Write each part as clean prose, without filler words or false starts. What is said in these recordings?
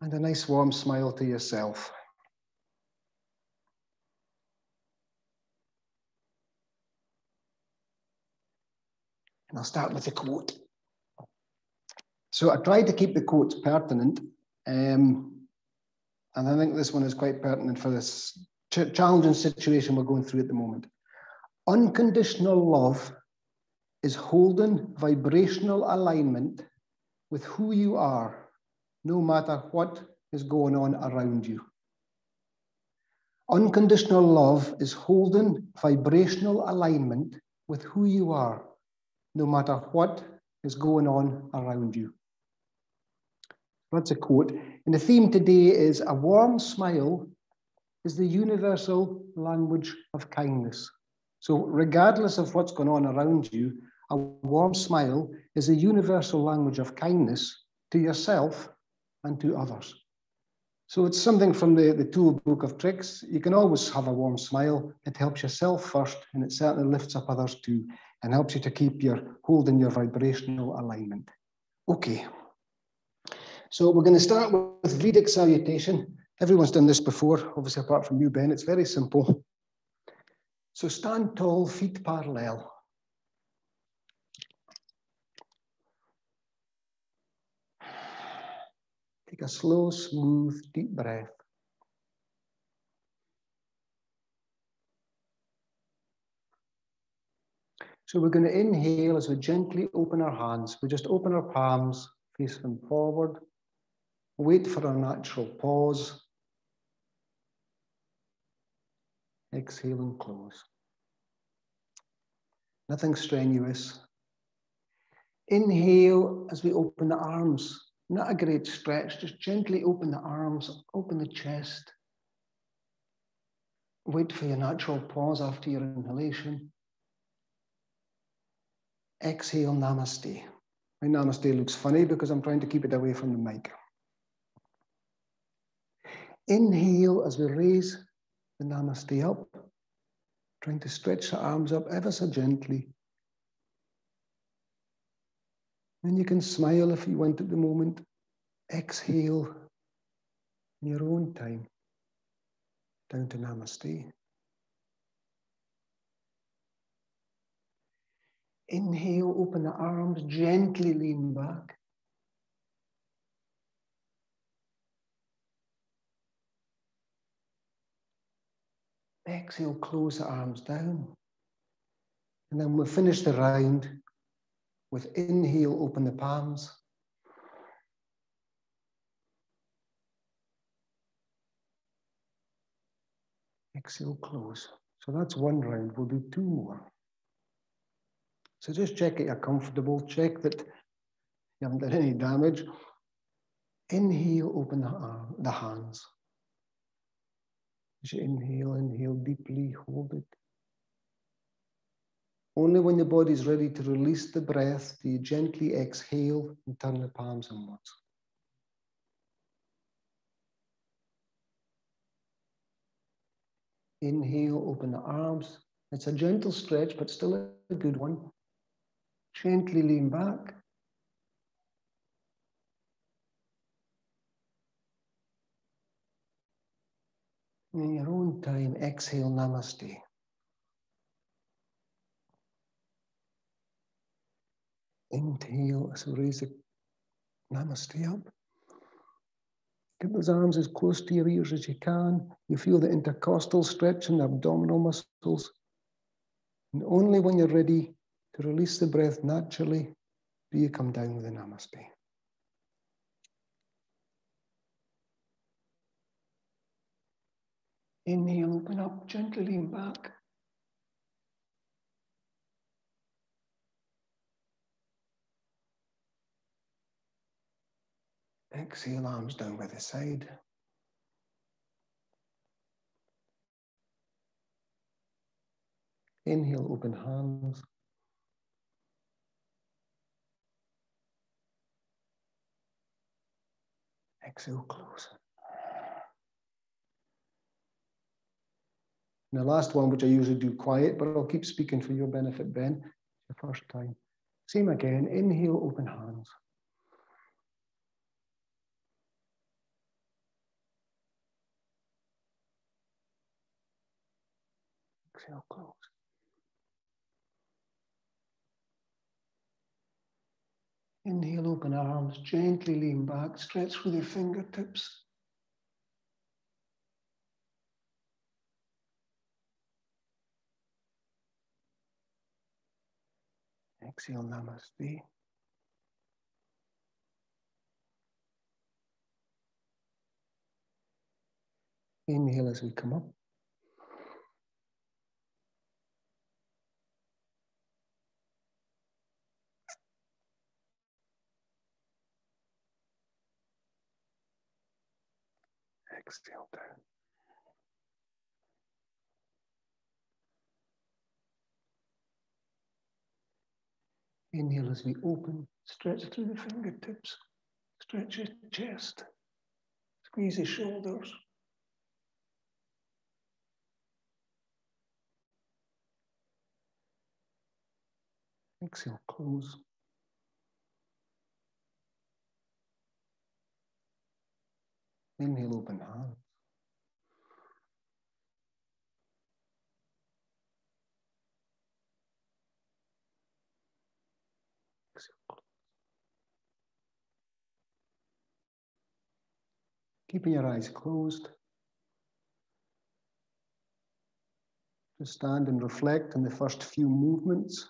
And a nice warm smile to yourself. And I'll start with a quote. So I tried to keep the quotes pertinent, and I think this one is quite pertinent for this challenging situation we're going through at the moment. Unconditional love is holding vibrational alignment with who you are, no matter what is going on around you. Unconditional love is holding vibrational alignment with who you are, no matter what is going on around you. That's a quote. And the theme today is a warm smile is the universal language of kindness. So regardless of what's going on around you, a warm smile is a universal language of kindness to yourself and to others. So it's something from the toolbook of tricks. You can always have a warm smile. It helps yourself first, and it certainly lifts up others too, and helps you to keep holding your vibrational alignment. Okay. So we're going to start with Vedic Salutation. Everyone's done this before, obviously apart from you, Ben. It's very simple. So stand tall, feet parallel. Take a slow, smooth, deep breath. So we're going to inhale as we gently open our hands. We just open our palms, face them forward. Wait for a natural pause. Exhale and close. Nothing strenuous. Inhale as we open the arms. Not a great stretch, just gently open the arms, open the chest. Wait for your natural pause after your inhalation. Exhale, namaste. My namaste looks funny because I'm trying to keep it away from the mic. Inhale as we raise the namaste up, trying to stretch the arms up ever so gently. Then you can smile if you want at the moment. Exhale in your own time, down to namaste. Inhale, open the arms, gently lean back. Exhale, close the arms down. And then we'll finish the round with inhale, open the palms. Exhale, close. So that's one round. We'll do two more. So just check that you're comfortable. Check that you haven't done any damage. Inhale, open the hands. As you inhale deeply, hold it. Only when your body's ready to release the breath do you gently exhale and turn the palms inwards. Inhale, open the arms. It's a gentle stretch, but still a good one. Gently lean back. And in your own time, exhale, namaste. Inhale as we raise the namaste up. Get those arms as close to your ears as you can. You feel the intercostal stretch in the abdominal muscles. And only when you're ready to release the breath naturally do you come down with a namaste. Inhale, open up, gently lean back. Exhale, arms down by the side. Inhale, open hands. Exhale, close. And the last one, which I usually do quiet, but I'll keep speaking for your benefit, Ben. It's your first time. Same again. Inhale, open hands. Exhale, close. Inhale, open arms, gently lean back, stretch through the fingertips. Exhale, namaste. Inhale as we come up. Exhale down. Inhale as we open, stretch through the fingertips, stretch your chest, squeeze the shoulders. Exhale, close. Inhale, open hands. Exhale, close. Keeping your eyes closed. Just stand and reflect on the first few movements.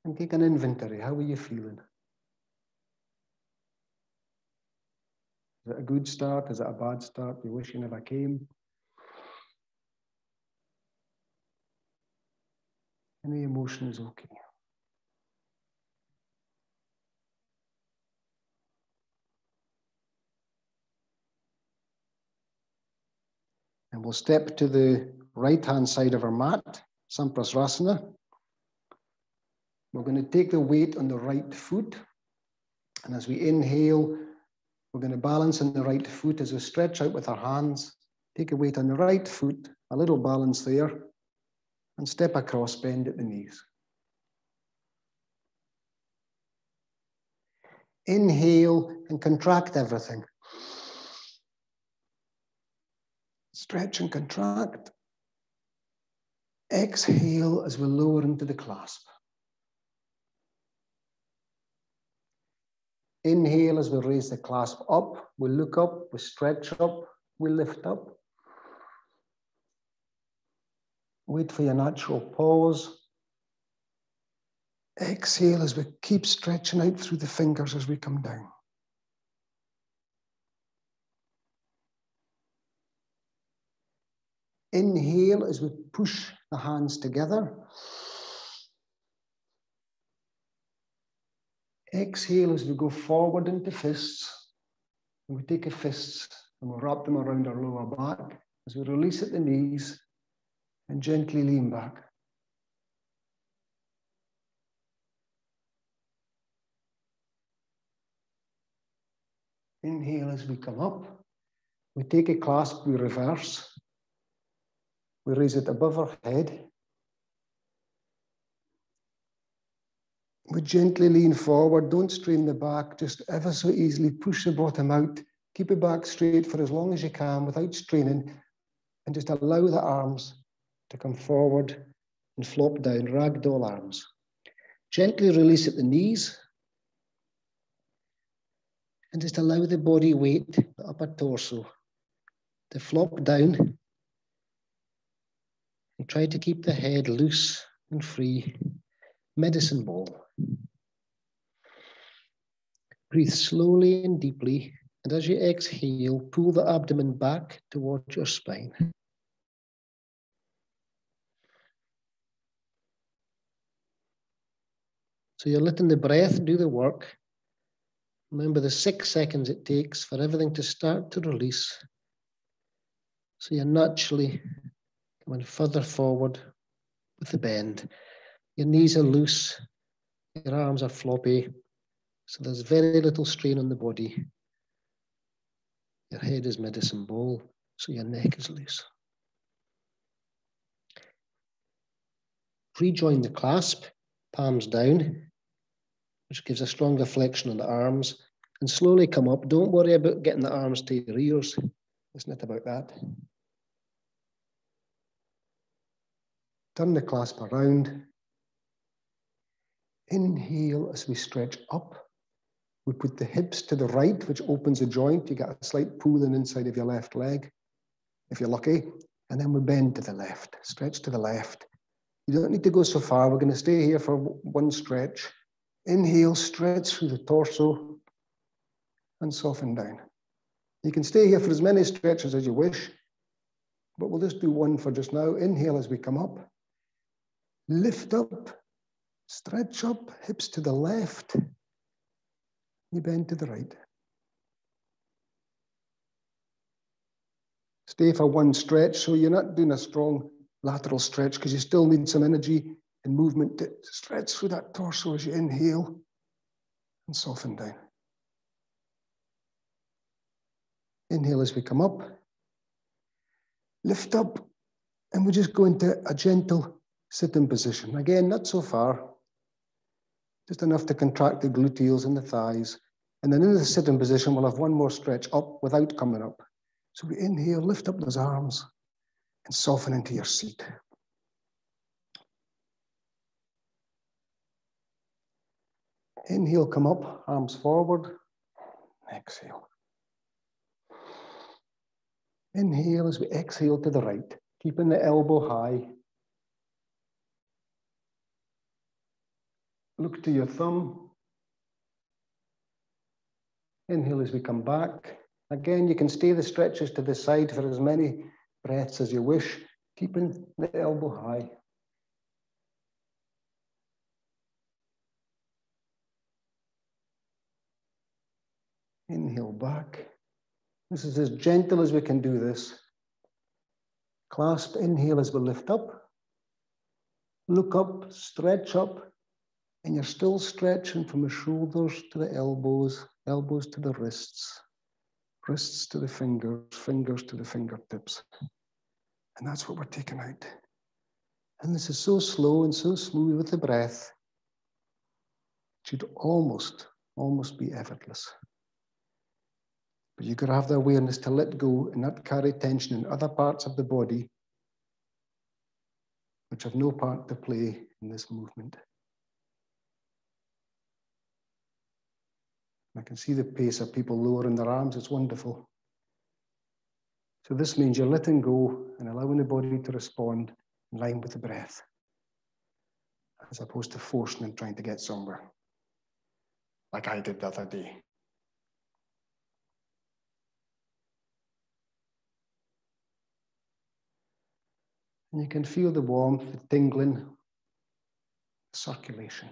And take an inventory. How are you feeling? Is it a good start? Is it a bad start? You wish you never came? Any emotion is okay. And we'll step to the right-hand side of our mat, Samprasrasana. We're going to take the weight on the right foot. And as we inhale, we're going to balance on the right foot as we stretch out with our hands. Take a weight on the right foot, a little balance there, and step across, bend at the knees. Inhale and contract everything. Stretch and contract. Exhale as we lower into the clasp. Inhale as we raise the clasp up. We look up, we stretch up, we lift up. Wait for your natural pause. Exhale as we keep stretching out through the fingers as we come down. Inhale as we push the hands together. Exhale as we go forward into fists. And we take the fists and we'll wrap them around our lower back as we release at the knees and gently lean back. Inhale as we come up. We take a clasp, we reverse. We raise it above our head. We gently lean forward, don't strain the back, just ever so easily push the bottom out. Keep it back straight for as long as you can without straining, and just allow the arms to come forward and flop down, ragdoll arms. Gently release at the knees, and just allow the body weight, the upper torso, to flop down, and try to keep the head loose and free. Medicine ball. Breathe slowly and deeply, and as you exhale, pull the abdomen back towards your spine. So you're letting the breath do the work. Remember the 6 seconds it takes for everything to start to release. So you're naturally coming further forward with the bend. Your knees are loose, your arms are floppy, so there's very little strain on the body. Your head is medicine ball, so your neck is loose. Rejoin the clasp, palms down, which gives a stronger flexion on the arms, and slowly come up. Don't worry about getting the arms to your ears. It's not about that. Turn the clasp around. Inhale as we stretch up. We put the hips to the right, which opens a joint. You get a slight pull in inside of your left leg, if you're lucky. And then we bend to the left, stretch to the left. You don't need to go so far. We're going to stay here for one stretch. Inhale, stretch through the torso and soften down. You can stay here for as many stretches as you wish, but we'll just do one for just now. Inhale as we come up. Lift up, stretch up, hips to the left. You bend to the right. Stay for one stretch, so you're not doing a strong lateral stretch because you still need some energy and movement to stretch through that torso as you inhale and soften down. Inhale as we come up. Lift up, and we just go into a gentle sitting position. Again, not so far, just enough to contract the gluteals and the thighs. And then in the sitting position, we'll have one more stretch up without coming up. So we inhale, lift up those arms, and soften into your seat. Inhale, come up, arms forward. Exhale. Inhale as we exhale to the right, keeping the elbow high. Look to your thumb. Inhale as we come back. Again, you can stay the stretches to the side for as many breaths as you wish, keeping the elbow high. Inhale back. This is as gentle as we can do this. Clasp, inhale as we lift up. Look up, stretch up, and you're still stretching from the shoulders to the elbows, elbows to the wrists, wrists to the fingers, fingers to the fingertips. And that's what we're taking out. And this is so slow and so smooth with the breath. It should almost be effortless. But you've got to have the awareness to let go and not carry tension in other parts of the body which have no part to play in this movement. I can see the pace of people lowering their arms. It's wonderful. So this means you're letting go and allowing the body to respond in line with the breath, as opposed to forcing and trying to get somewhere, like I did the other day. And you can feel the warmth, the tingling, the circulation.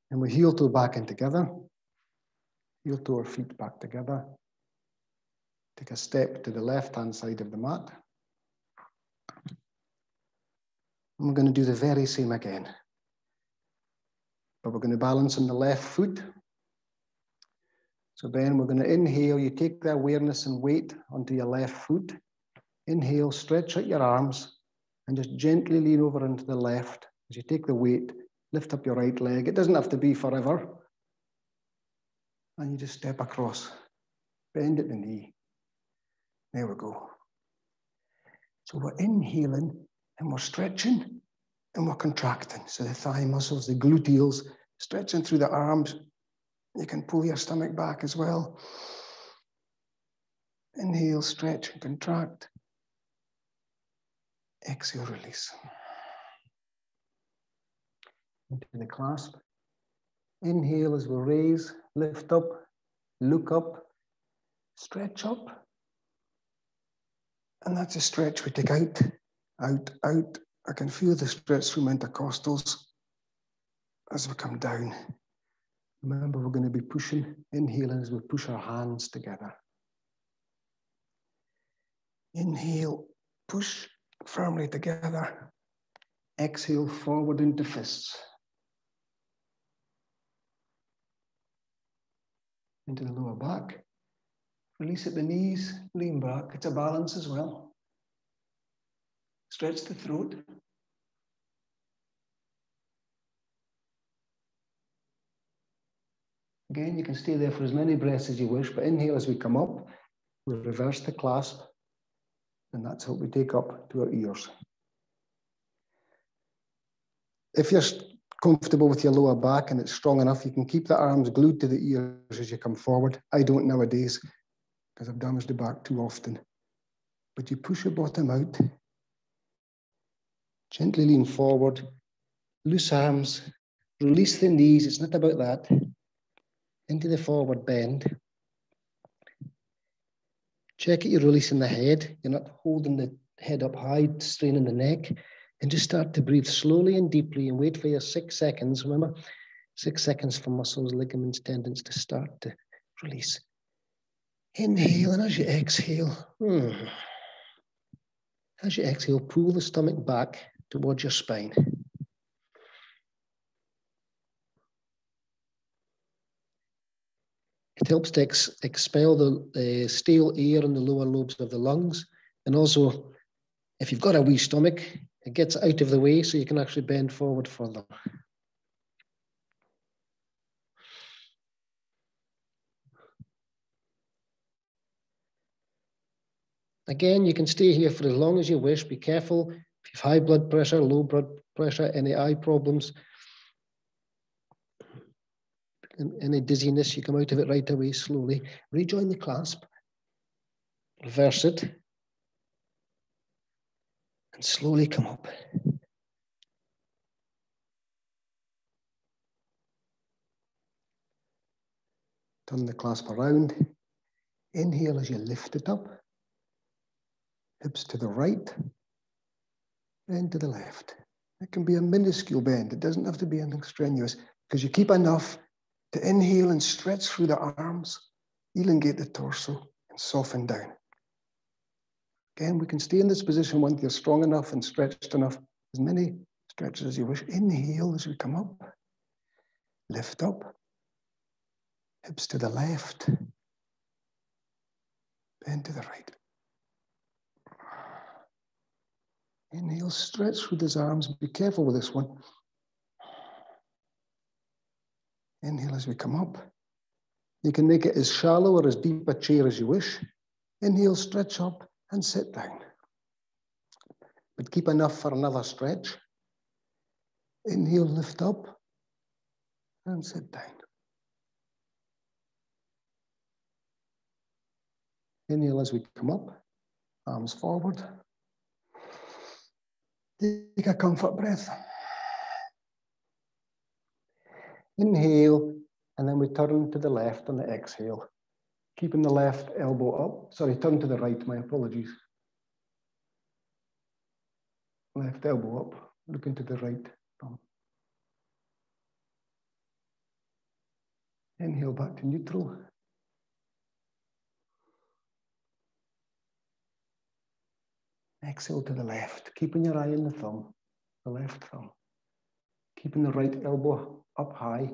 And we heel toe back in together. Heel toe our feet back together. Take a step to the left-hand side of the mat. And we're going to do the very same again. But we're going to balance on the left foot. So then we're going to inhale. You take the awareness and weight onto your left foot. Inhale, stretch out your arms, and just gently lean over into the left. As you take the weight, lift up your right leg. It doesn't have to be forever. And you just step across. Bend at the knee. There we go. So we're inhaling, and we're stretching, and we're contracting. So the thigh muscles, the gluteals, stretching through the arms. You can pull your stomach back as well. Inhale, stretch and contract. Exhale, release. Into the clasp. Inhale as we raise, lift up, look up, stretch up. And that's a stretch we take out, out, out. I can feel the stretch through my intercostals as we come down. Remember, we're going to be pushing, inhaling as we push our hands together. Inhale, push firmly together. Exhale, forward into fists. Into the lower back. Release at the knees, lean back. It's a balance as well. Stretch the throat. Again, you can stay there for as many breaths as you wish, but inhale as we come up, we reverse the clasp, and that's how we take up to our ears. If you're comfortable with your lower back and it's strong enough, you can keep the arms glued to the ears as you come forward. I don't nowadays, because I've damaged the back too often. But you push your bottom out, gently lean forward, loose arms, release the knees, it's not about that, into the forward bend. Check that you're releasing the head, you're not holding the head up high, straining the neck, and just start to breathe slowly and deeply and wait for your 6 seconds. Remember, 6 seconds for muscles, ligaments, tendons to start to release. Inhale, and as you exhale, pull the stomach back towards your spine. It helps to expel the stale air in the lower lobes of the lungs. And also, if you've got a wee stomach, it gets out of the way so you can actually bend forward further. Again, you can stay here for as long as you wish. Be careful if you've high blood pressure, low blood pressure, any eye problems, any dizziness, you come out of it right away slowly. Rejoin the clasp, reverse it, and slowly come up. Turn the clasp around. Inhale as you lift it up. Hips to the right, bend to the left. It can be a minuscule bend. It doesn't have to be anything strenuous because you keep enough to inhale and stretch through the arms, elongate the torso, and soften down. Again, we can stay in this position once you're strong enough and stretched enough, as many stretches as you wish. Inhale as we come up, lift up, hips to the left, bend to the right. Inhale, stretch through those arms. Be careful with this one. Inhale as we come up. You can make it as shallow or as deep a chair as you wish. Inhale, stretch up and sit down. But keep enough for another stretch. Inhale, lift up and sit down. Inhale as we come up, arms forward. Take a comfort breath. Inhale, and then we turn to the left on the exhale. Keeping the left elbow up. Sorry, turn to the right, my apologies. Left elbow up, looking to the right thumb. Inhale back to neutral. Exhale to the left, keeping your eye on the thumb, the left thumb. Keeping the right elbow up high.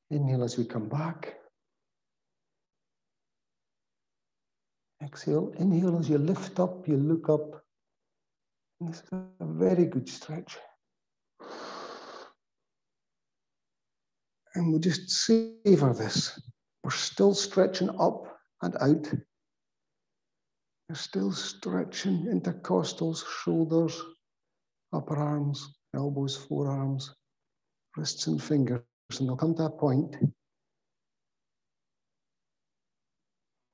Inhale as we come back. Exhale, inhale as you lift up, you look up. And this is a very good stretch. And we'll just savor this. We're still stretching up and out. We're still stretching intercostals, shoulders, upper arms, elbows, forearms, wrists and fingers. And there'll come to a point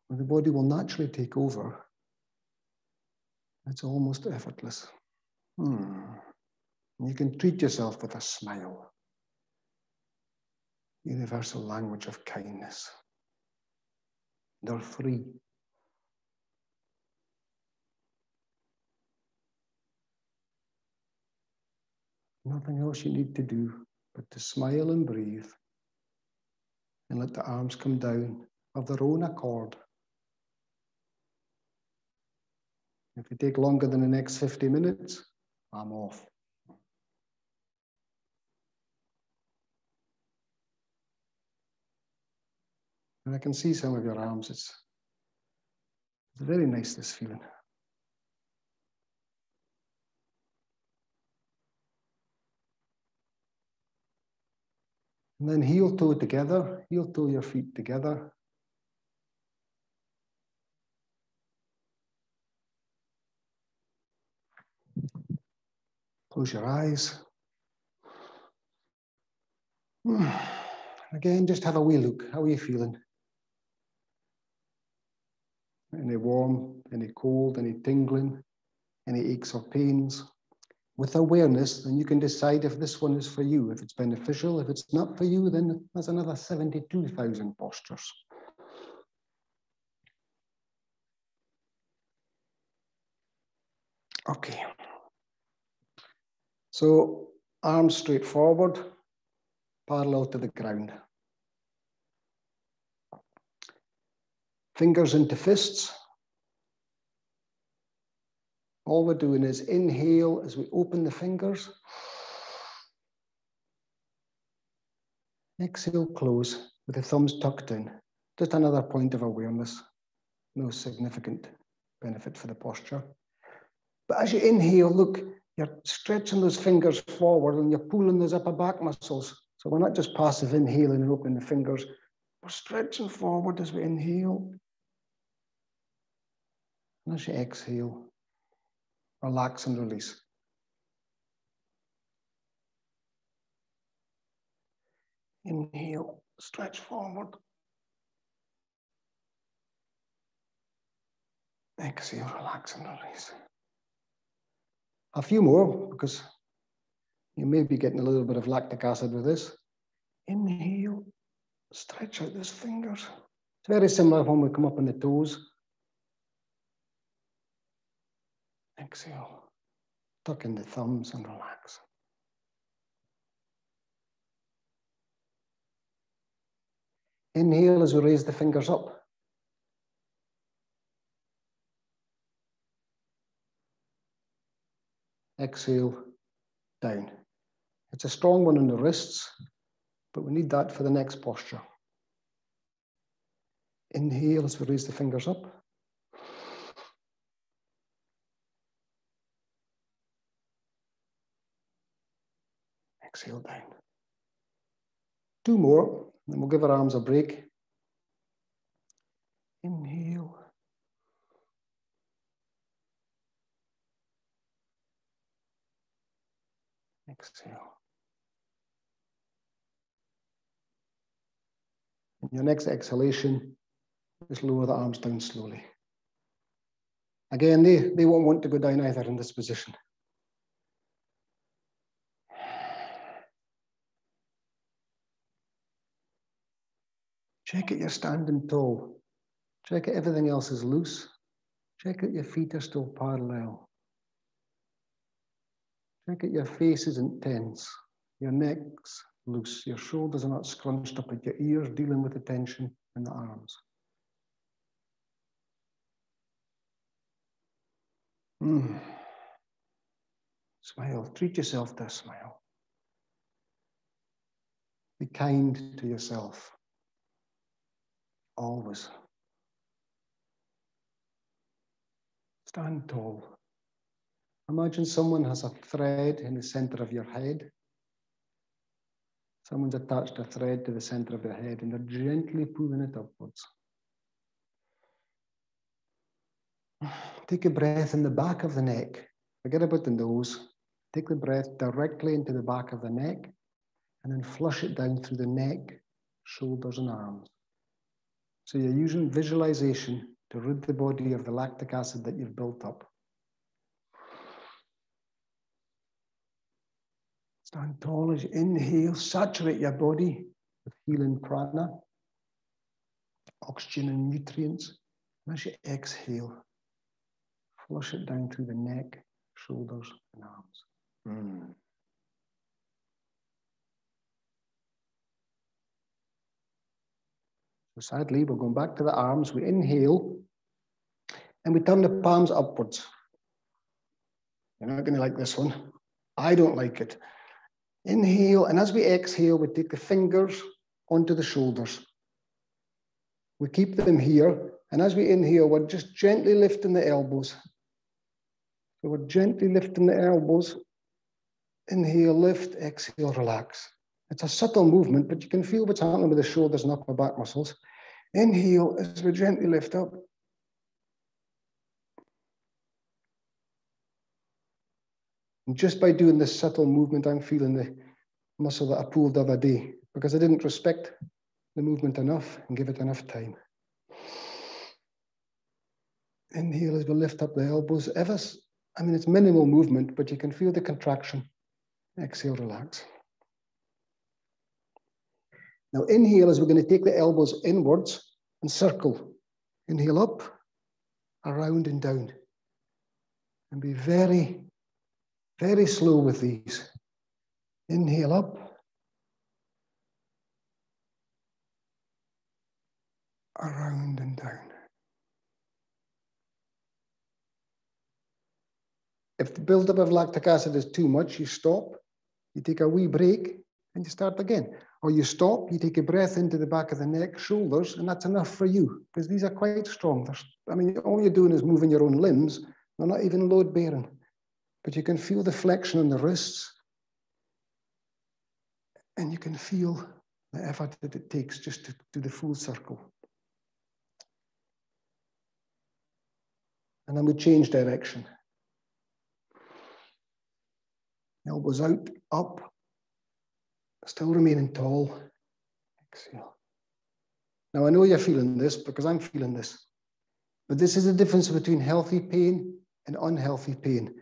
where the body will naturally take over. It's almost effortless. And you can treat yourself with a smile. Universal language of kindness. They're free. Nothing else you need to do but to smile and breathe and let the arms come down of their own accord. If you take longer than the next 50 minutes, I'm off. And I can see some of your arms. It's very nice, this feeling. And then heel toe together, heel toe your feet together. Close your eyes. Again, just have a wee look. How are you feeling? Any warm, any cold, any tingling, any aches or pains? With awareness, then you can decide if this one is for you, if it's beneficial. If it's not for you, then there's another 72,000 postures. Okay. So arms straight forward, parallel to the ground. Fingers into fists. All we're doing is inhale as we open the fingers. Exhale, close with the thumbs tucked in. Just another point of awareness. No significant benefit for the posture. But as you inhale, look, you're stretching those fingers forward and you're pulling those upper back muscles. So we're not just passive inhaling and opening the fingers. We're stretching forward as we inhale. And as you exhale, relax and release. Inhale, stretch forward. Exhale, relax and release. A few more, because you may be getting a little bit of lactic acid with this. Inhale, stretch out those fingers. It's very similar when we come up on the toes. Exhale, tuck in the thumbs and relax. Inhale as we raise the fingers up. Exhale, down. It's a strong one on the wrists, but we need that for the next posture. Inhale as we raise the fingers up. Exhale, down. Two more, then we'll give our arms a break. Inhale. Exhale. And your next exhalation, just lower the arms down slowly. Again, they won't want to go down either in this position. Check it, you're standing tall. Check it, everything else is loose. Check it, your feet are still parallel. Check it, your face isn't tense. Your neck's loose. Your shoulders are not scrunched up at your ears, dealing with the tension in the arms. Smile. Treat yourself to a smile. Be kind to yourself. Always. Stand tall. Imagine someone has a thread in the center of your head. Someone's attached a thread to the center of your head and they're gently pulling it upwards. Take a breath in the back of the neck. Forget about the nose. Take the breath directly into the back of the neck and then flush it down through the neck, shoulders and arms. So you're using visualization to rid the body of the lactic acid that you've built up. Stand tall as you inhale, saturate your body with healing prana, oxygen and nutrients. And as you exhale, flush it down through the neck, shoulders and arms. So sadly, we're going back to the arms. We inhale and we turn the palms upwards. You're not going to like this one. I don't like it. Inhale, and as we exhale, we take the fingers onto the shoulders. We keep them here, and as we inhale, we're just gently lifting the elbows. So we're gently lifting the elbows. Inhale, lift, exhale, relax. It's a subtle movement, but you can feel what's happening with the shoulders and upper back muscles. Inhale as we gently lift up. And just by doing this subtle movement, I'm feeling the muscle that I pulled the other day because I didn't respect the movement enough and give it enough time. Inhale as we lift up the elbows. It's minimal movement, but you can feel the contraction. Exhale, relax. Now inhale as we're going to take the elbows inwards and circle. Inhale up, around and down. And be very, very slow with these. Inhale up, around and down. If the buildup of lactic acid is too much, you stop, you take a wee break, and you start again. Or you stop, you take a breath into the back of the neck, shoulders, and that's enough for you, because these are quite strong. All you're doing is moving your own limbs. They're not even load-bearing. But you can feel the flexion on the wrists, and you can feel the effort that it takes just to do the full circle. And then we change direction. Elbows out, up, still remaining tall. Exhale. Now I know you're feeling this because I'm feeling this, but this is the difference between healthy pain and unhealthy pain.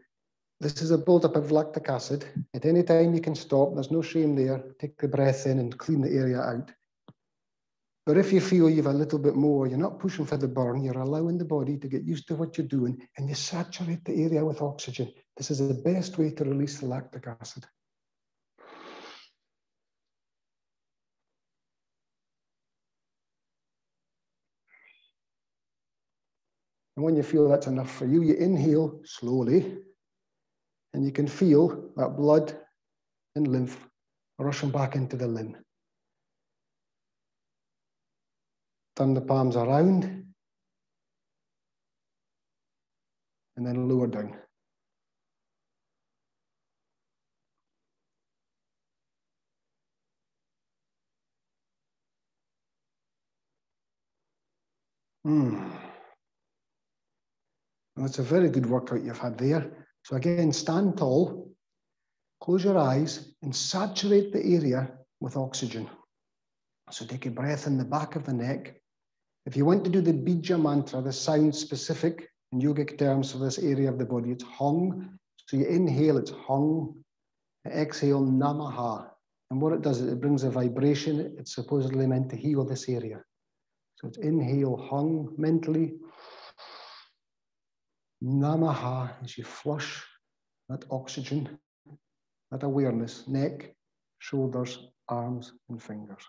This is a buildup of lactic acid. At any time you can stop, there's no shame there. Take the breath in and clean the area out. But if you feel you've a little bit more, you're not pushing for the burn, you're allowing the body to get used to what you're doing, and you saturate the area with oxygen. This is the best way to release the lactic acid. And when you feel that's enough for you, you inhale slowly, and you can feel that blood and lymph rushing back into the limb. Turn the palms around, and then lower down. That's a very good workout you've had there. So again, stand tall, close your eyes, and saturate the area with oxygen. So take a breath in the back of the neck. If you want to do the Bija Mantra, the sound specific in yogic terms for this area of the body, it's hung. So you inhale, it's hung. Exhale, namaha. And what it does is it brings a vibration. It's supposedly meant to heal this area. So it's inhale, hung mentally. Namaha as you flush that oxygen, that awareness, neck, shoulders, arms, and fingers.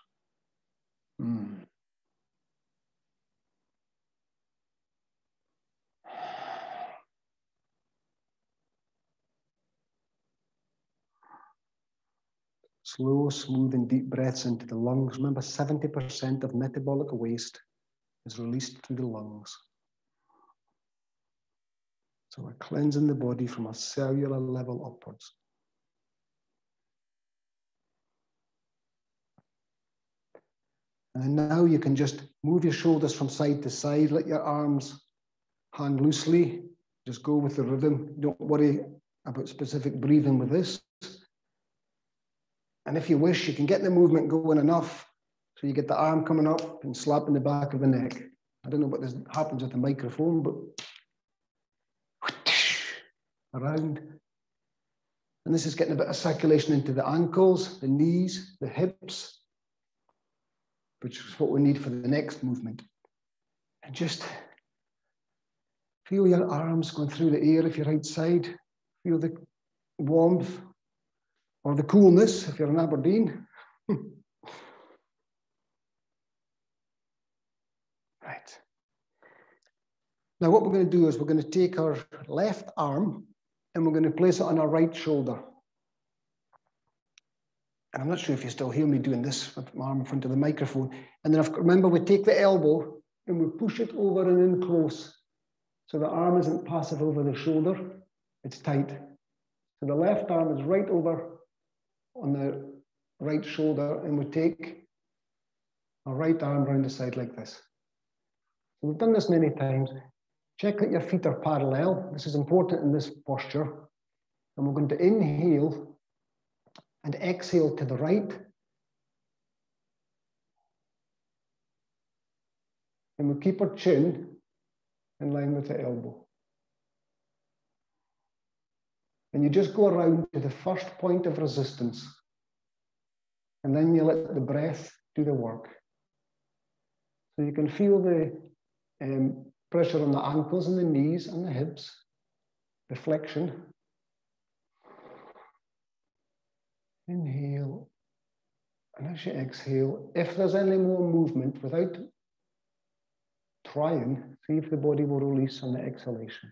Slow, smooth, and deep breaths into the lungs. Remember, 70% of metabolic waste is released through the lungs. So we're cleansing the body from a cellular level upwards. And now you can just move your shoulders from side to side, let your arms hang loosely, just go with the rhythm. Don't worry about specific breathing with this. And if you wish, you can get the movement going enough so you get the arm coming up and slapping the back of the neck. I don't know what this happens with the microphone, but around. And this is getting a bit of circulation into the ankles, the knees, the hips, which is what we need for the next movement. And just feel your arms going through the air if you're outside. Feel the warmth or the coolness if you're in Aberdeen. Right. Now what we're going to do is we're going to take our left arm and we're going to place it on our right shoulder. And I'm not sure if you still hear me doing this with my arm in front of the microphone. And then remember, we take the elbow and we push it over and in close. So the arm isn't passive over the shoulder, it's tight. So the left arm is right over on the right shoulder, and we take our right arm around the side like this. So we've done this many times. Check that your feet are parallel. This is important in this posture. And we're going to inhale and exhale to the right. And we keep our chin in line with the elbow. And you just go around to the first point of resistance. And then you let the breath do the work. So you can feel the pressure on the ankles and the knees and the hips, the flexion. Inhale. And as you exhale, if there's any more movement, without trying, see if the body will release on the exhalation.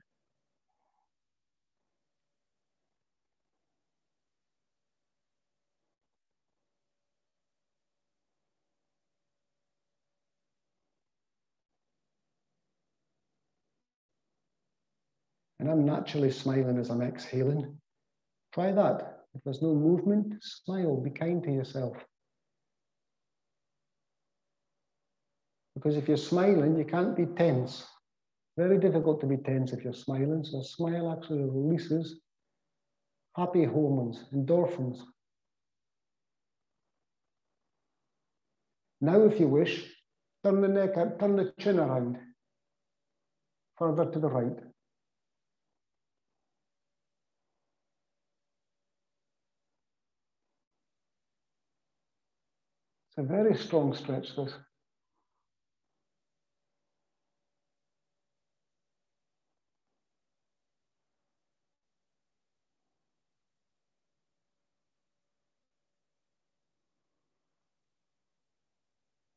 And I'm naturally smiling as I'm exhaling. Try that. If there's no movement, smile, be kind to yourself. Because if you're smiling, you can't be tense. Very difficult to be tense if you're smiling. So a smile actually releases happy hormones, endorphins. Now, if you wish, turn the neck out, turn the chin around, further to the right. It's a very strong stretch, this.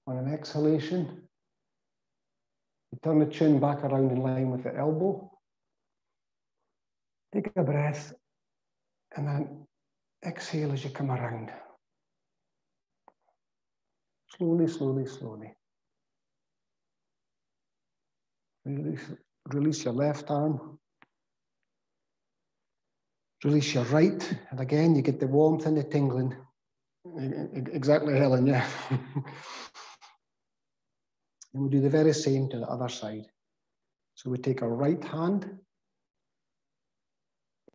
On an exhalation, you turn the chin back around in line with the elbow. Take a breath, and then exhale as you come around. Slowly, slowly, slowly. Release your left arm. Release your right. And again, you get the warmth and the tingling. Exactly, Helen, yeah. And we'll do the very same to the other side. So we take our right hand,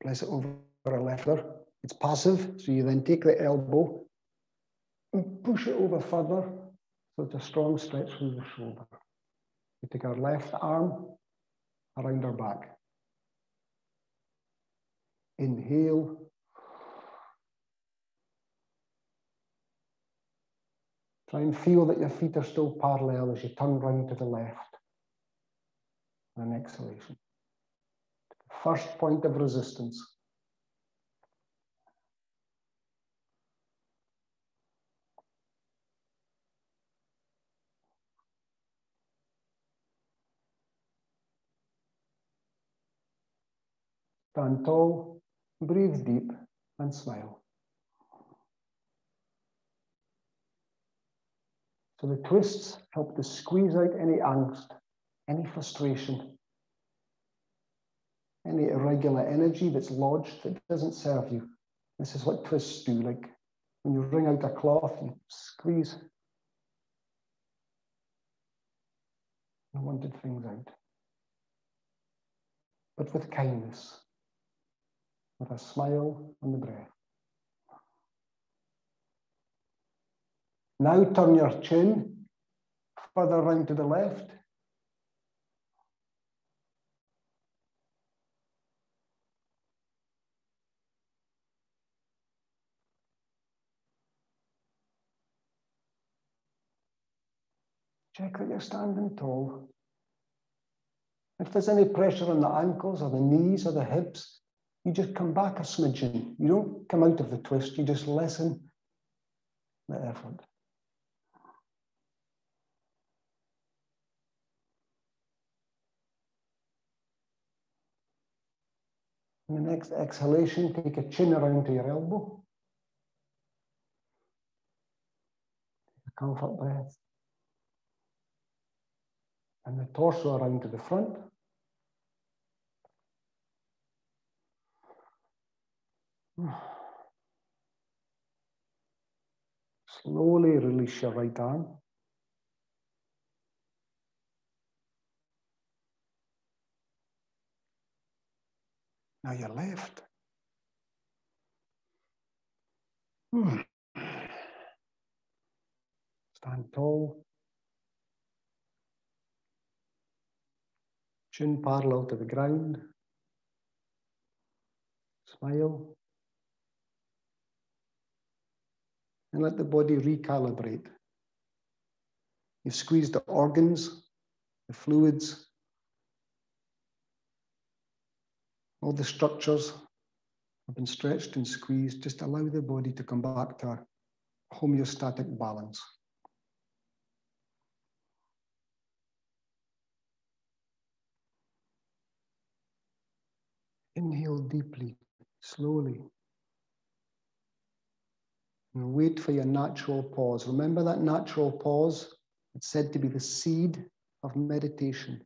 place it over our left arm. It's passive, so you then take the elbow and push it over further. So it's a strong stretch through the shoulder. We take our left arm around our back. Inhale. Try and feel that your feet are still parallel as you turn round to the left. And an exhalation. First point of resistance. Stand tall, breathe deep, and smile. So the twists help to squeeze out any angst, any frustration, any irregular energy that's lodged that doesn't serve you. This is what twists do. Like when you wring out a cloth, you squeeze unwanted things out. But with kindness, with a smile and the breath. Now turn your chin further round to the left. Check that you're standing tall. If there's any pressure on the ankles or the knees or the hips, you just come back a smidgen. You don't come out of the twist, you just lessen the effort. In the next exhalation, take a chin around to your elbow. Take a comfort breath. And the torso around to the front. Slowly release your right arm. Now your left. Stand tall. Chin parallel to the ground. Smile. And let the body recalibrate. You've squeezed the organs, the fluids, all the structures have been stretched and squeezed. Just allow the body to come back to a homeostatic balance. Inhale deeply, slowly. And wait for your natural pause. Remember that natural pause? It's said to be the seed of meditation.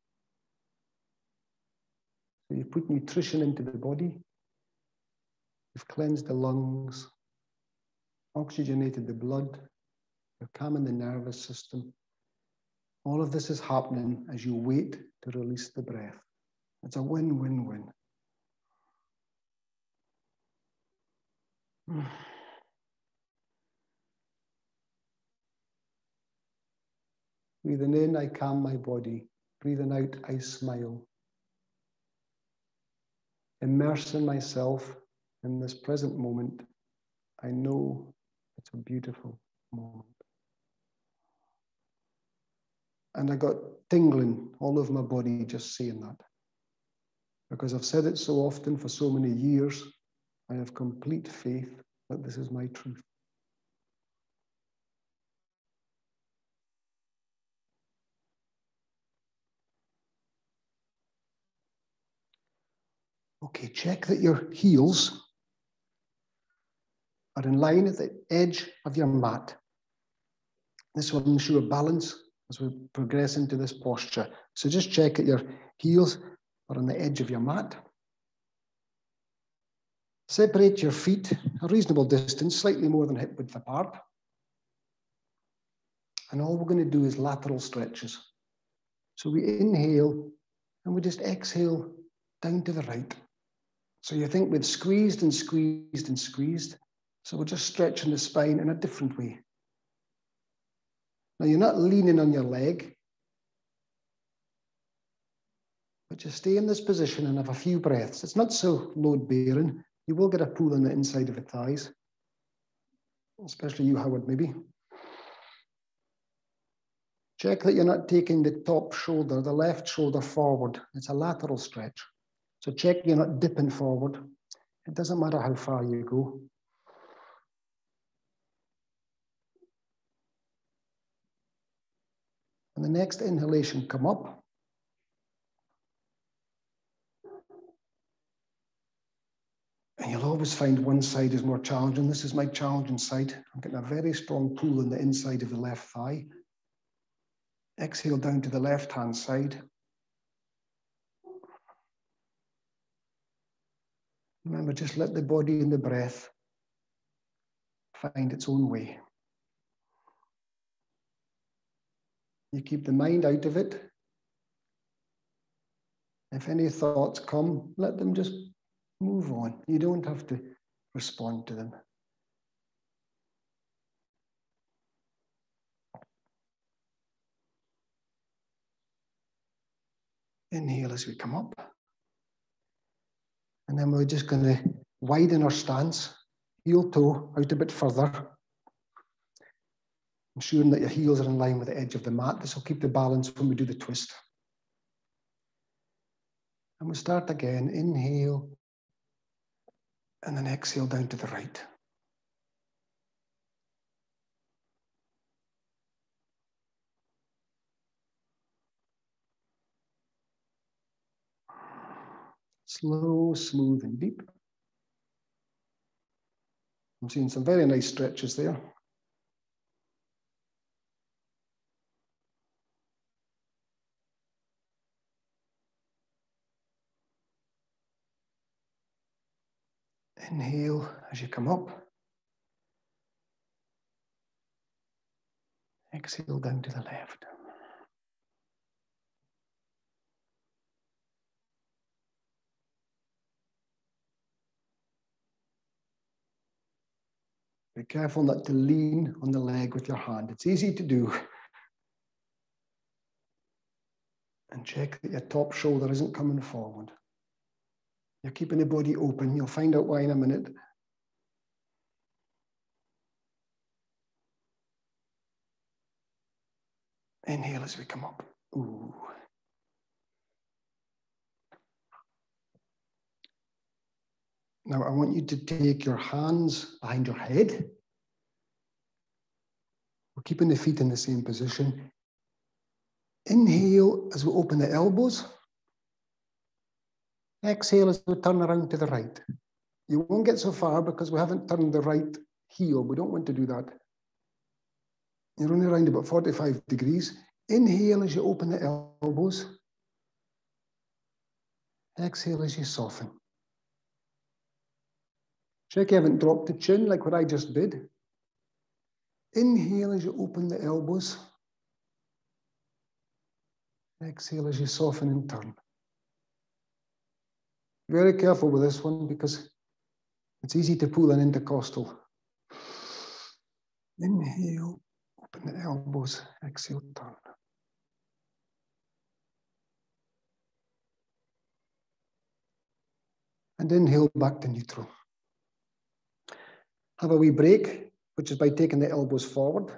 So you put nutrition into the body. You've cleansed the lungs, oxygenated the blood, you're calming the nervous system. All of this is happening as you wait to release the breath. It's a win-win-win. Breathing in, I calm my body. Breathing out, I smile. Immersing myself in this present moment. I know it's a beautiful moment. And I got tingling all over my body just saying that. Because I've said it so often for so many years, I have complete faith that this is my truth. Okay, check that your heels are in line at the edge of your mat. This will ensure balance as we progress into this posture. So just check that your heels are on the edge of your mat. Separate your feet a reasonable distance, slightly more than hip width apart. And all we're going to do is lateral stretches. So we inhale and we just exhale down to the right. So you think we've squeezed and squeezed and squeezed. So we're just stretching the spine in a different way. Now you're not leaning on your leg, but just stay in this position and have a few breaths. It's not so load-bearing. You will get a pull on the inside of the thighs, especially you, Howard, maybe. Check that you're not taking the top shoulder, the left shoulder forward. It's a lateral stretch. So check you're not dipping forward. It doesn't matter how far you go. And the next inhalation, come up. And you'll always find one side is more challenging. This is my challenging side. I'm getting a very strong pull on the inside of the left thigh. Exhale down to the left-hand side. Remember, just let the body and the breath find its own way. You keep the mind out of it. If any thoughts come, let them just move on. You don't have to respond to them. Inhale as we come up. And then we're just going to widen our stance, heel toe out a bit further. Ensuring that your heels are in line with the edge of the mat. This will keep the balance when we do the twist. And we'll start again. Inhale. And then exhale down to the right. Slow, smooth, and deep. I'm seeing some very nice stretches there. Inhale as you come up. Exhale down to the left. Be careful not to lean on the leg with your hand. It's easy to do. And check that your top shoulder isn't coming forward. You're keeping the body open. You'll find out why in a minute. Inhale as we come up. Ooh. Now I want you to take your hands behind your head. We're keeping the feet in the same position. Inhale as we open the elbows. Exhale as we turn around to the right. You won't get so far because we haven't turned the right heel. We don't want to do that. You're only around about 45 degrees. Inhale as you open the elbows. Exhale as you soften. Check you haven't dropped the chin like what I just did. Inhale as you open the elbows. Exhale as you soften and turn. Very careful with this one because it's easy to pull an intercostal. Inhale, open the elbows, exhale, turn. And inhale back to neutral. Have a wee break, which is by taking the elbows forward.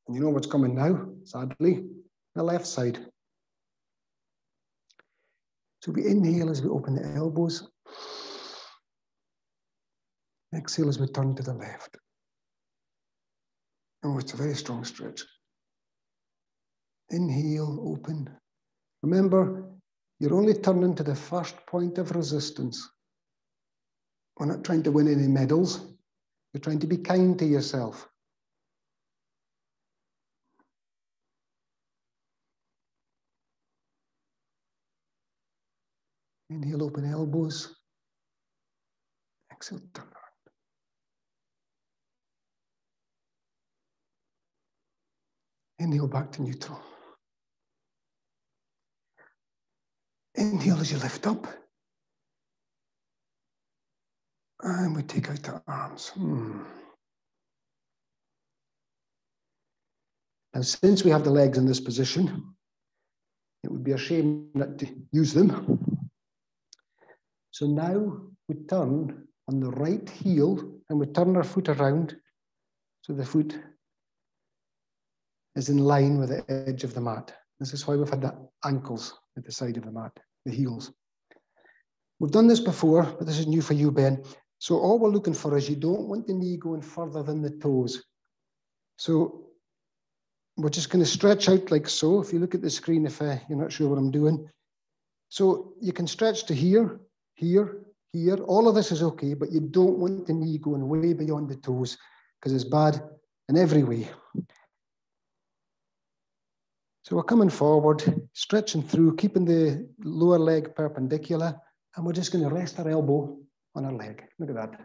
And you know what's coming now, sadly, the left side. So we inhale as we open the elbows. Exhale as we turn to the left. Oh, it's a very strong stretch. Inhale, open. Remember, you're only turning to the first point of resistance. We're not trying to win any medals. You're trying to be kind to yourself. Inhale, open elbows. Exhale, turn around. Inhale back to neutral. Inhale as you lift up. And we take out the arms. Now, since we have the legs in this position, it would be a shame not to use them. So now we turn on the right heel and we turn our foot around so the foot is in line with the edge of the mat. This is why we've had the ankles at the side of the mat, the heels. We've done this before, but this is new for you, Ben. So all we're looking for is you don't want the knee going further than the toes. So we're just going to stretch out like so. If you look at the screen, if you're not sure what I'm doing. So you can stretch to here, here, here. All of this is okay, but you don't want the knee going way beyond the toes because it's bad in every way. So we're coming forward, stretching through, keeping the lower leg perpendicular, and we're just going to rest our elbow on our leg. Look at that.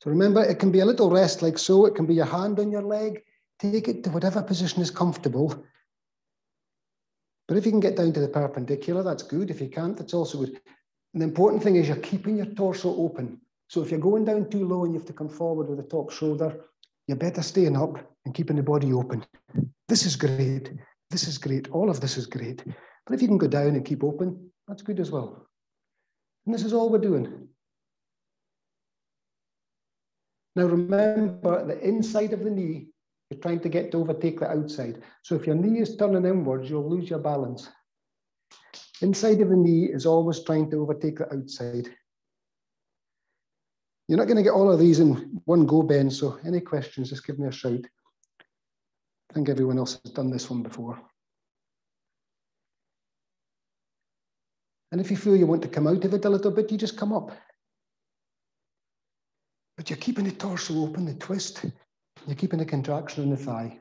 So remember, it can be a little rest like so. It can be your hand on your leg. Take it to whatever position is comfortable. But if you can get down to the perpendicular, that's good. If you can't, that's also good. And the important thing is you're keeping your torso open. So if you're going down too low and you have to come forward with the top shoulder, you're better staying up and keeping the body open. This is great. This is great. All of this is great. But if you can go down and keep open, that's good as well. And this is all we're doing. Now remember, the inside of the knee, you're trying to get to overtake the outside. So if your knee is turning inwards, you'll lose your balance. Inside of the knee is always trying to overtake the outside. You're not going to get all of these in one go, Ben, so any questions, just give me a shout. I think everyone else has done this one before. And if you feel you want to come out of it a little bit, you just come up. But you're keeping the torso open, the twist. You're keeping a contraction in the thigh.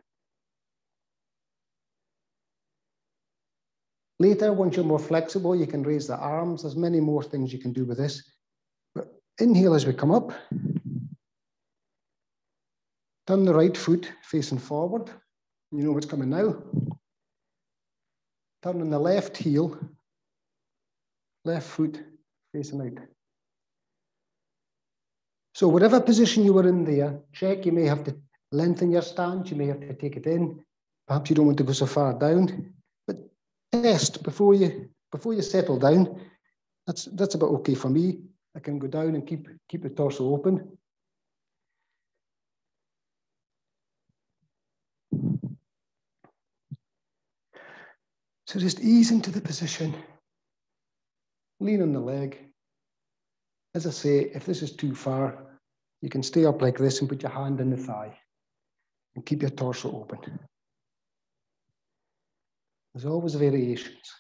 Later, once you're more flexible, you can raise the arms. There's many more things you can do with this. But inhale as we come up. Turn the right foot facing forward. You know what's coming now. Turn on the left heel, left foot facing out. So whatever position you were in there, check, you may have to lengthen your stance, you may have to take it in. Perhaps you don't want to go so far down, but test before you settle down. That's about okay for me. I can go down and keep the torso open. So just ease into the position. Lean on the leg. As I say, if this is too far, you can stay up like this and put your hand in the thigh and keep your torso open. There's always variations.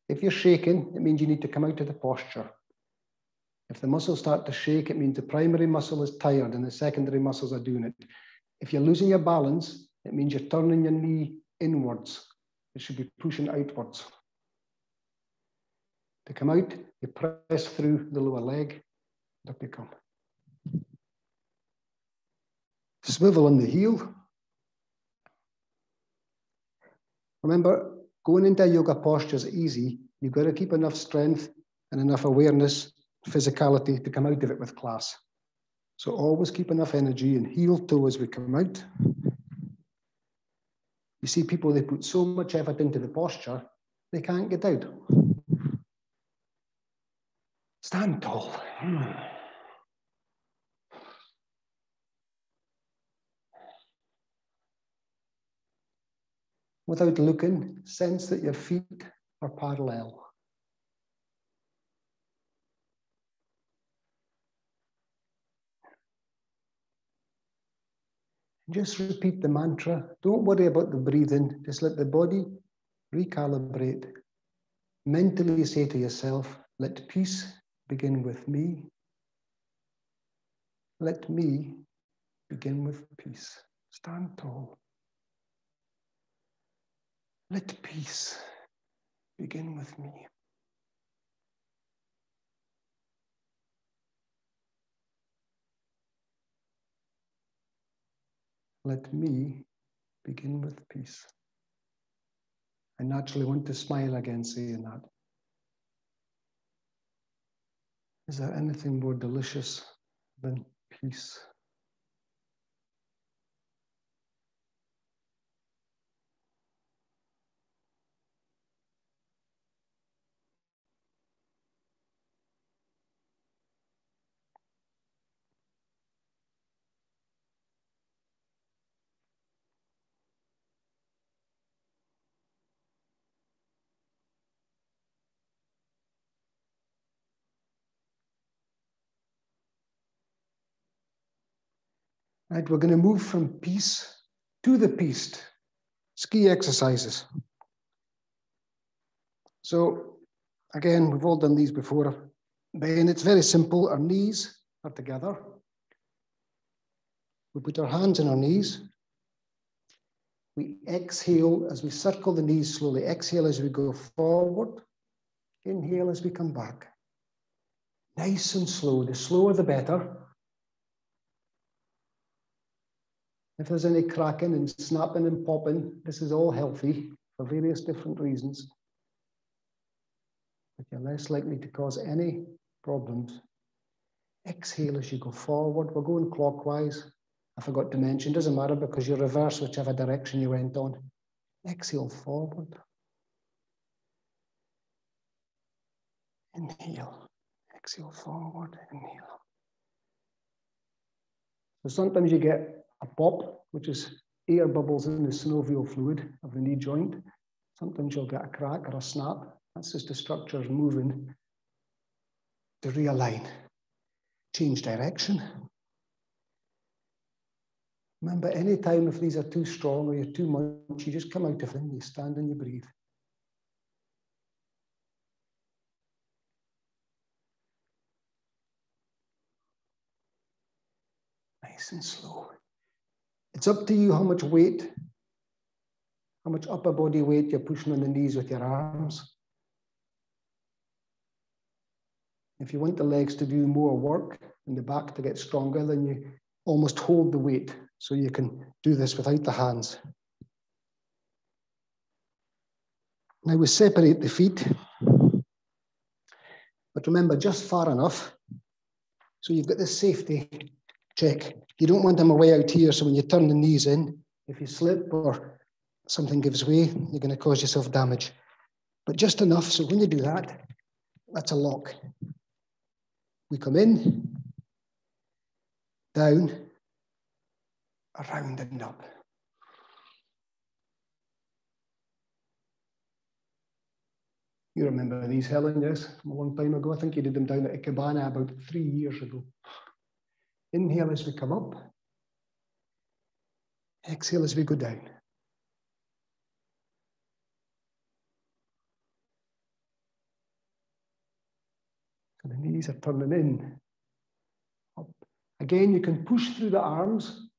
If you're shaking, it means you need to come out of the posture. If the muscles start to shake, it means the primary muscle is tired and the secondary muscles are doing it. If you're losing your balance, it means you're turning your knee inwards. It should be pushing outwards. To come out, you press through the lower leg, and up you come. Swivel on the heel. Remember, going into a yoga posture is easy. You've got to keep enough strength and enough awareness, physicality to come out of it with class. So always keep enough energy and heel toe as we come out. You see people, they put so much effort into the posture, they can't get out. Stand tall. Without looking, sense that your feet are parallel. Just repeat the mantra. Don't worry about the breathing. Just let the body recalibrate. Mentally say to yourself, let peace begin with me. Let me begin with peace. Stand tall. Let peace begin with me. Let me begin with peace. I naturally want to smile again saying that. Is there anything more delicious than peace? Right, we're going to move from peace to the peace. Ski exercises. So, again, we've all done these before. Then it's very simple. Our knees are together. We put our hands on our knees. We exhale as we circle the knees slowly. Exhale as we go forward. Inhale as we come back. Nice and slow. The slower, the better. If there's any cracking and snapping and popping, this is all healthy for various different reasons. But you're less likely to cause any problems. Exhale as you go forward. We're going clockwise. I forgot to mention, doesn't matter because you reverse whichever direction you went on. Exhale forward. Inhale. Exhale forward. Inhale. So sometimes you get a pop, which is air bubbles in the synovial fluid of the knee joint. Sometimes you'll get a crack or a snap. That's just the structures moving to realign. Change direction. Remember, anytime if these are too strong or you're too much, you just come out of them, you stand and you breathe. Nice and slow. It's up to you how much weight, how much upper body weight you're pushing on the knees with your arms. If you want the legs to do more work and the back to get stronger, then you almost hold the weight so you can do this without the hands. Now we separate the feet, but remember, just far enough so you've got this safety check. You don't want them away out here, so when you turn the knees in, if you slip or something gives way, you're going to cause yourself damage. But just enough, so when you do that, that's a lock. We come in, down, around and up. You remember these, Helen, yes? From a long time ago. I think you did them down at a cabana about 3 years ago. Inhale as we come up. Exhale as we go down. So the knees are turning in. Up. Again, you can push through the arms,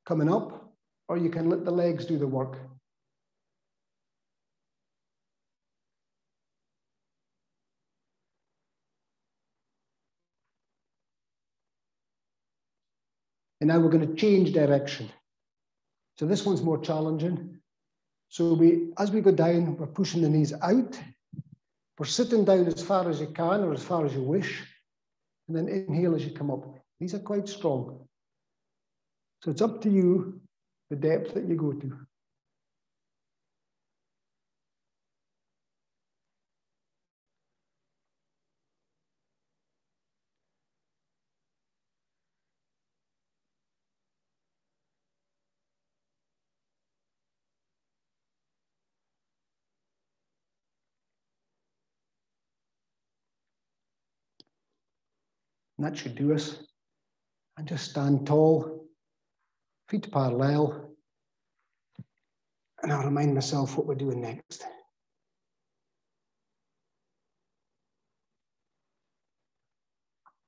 coming up, or you can let the legs do the work. And now we're going to change direction. So this one's more challenging. So as we go down, we're pushing the knees out. We're sitting down as far as you can or as far as you wish. And then inhale as you come up. These are quite strong. So it's up to you, the depth that you go to. And that should do us. And just stand tall, feet parallel. And I'll remind myself what we're doing next.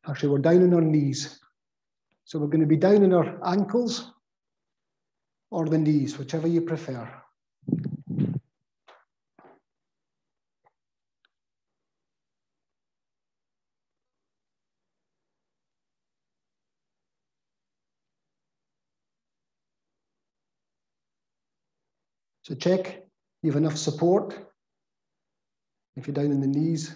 Actually, we're down on our knees. So we're going to be down on our ankles or the knees, whichever you prefer. So check you have enough support. If you're down on the knees.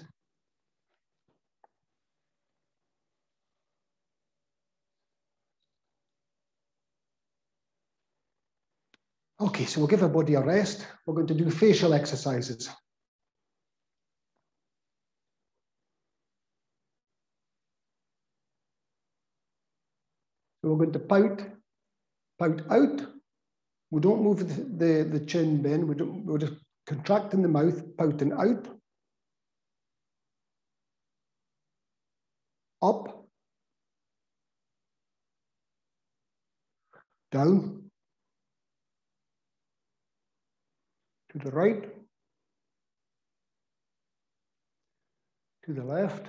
Okay, so we'll give our body a rest. We're going to do facial exercises. So we're going to pout out. We don't move the chin then. We're just contracting the mouth, pouting out. Up. Down. To the right. To the left.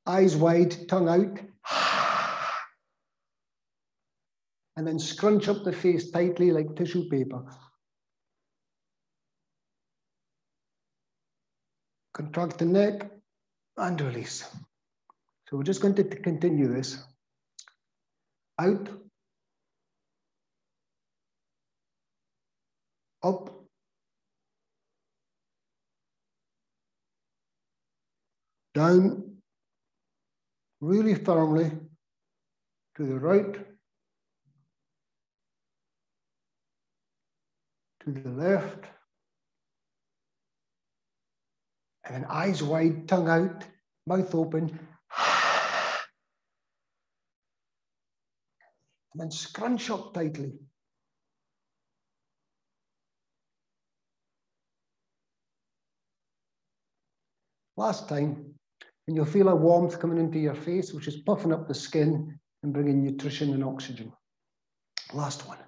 Eyes wide, tongue out. And then scrunch up the face tightly like tissue paper. Contract the neck and release. So we're just going to continue this. Out. Up. Down. Really firmly. To the right. To the left. And then eyes wide, tongue out, mouth open. And then scrunch up tightly. Last time, and you'll feel a warmth coming into your face, which is puffing up the skin and bringing nutrition and oxygen. Last one.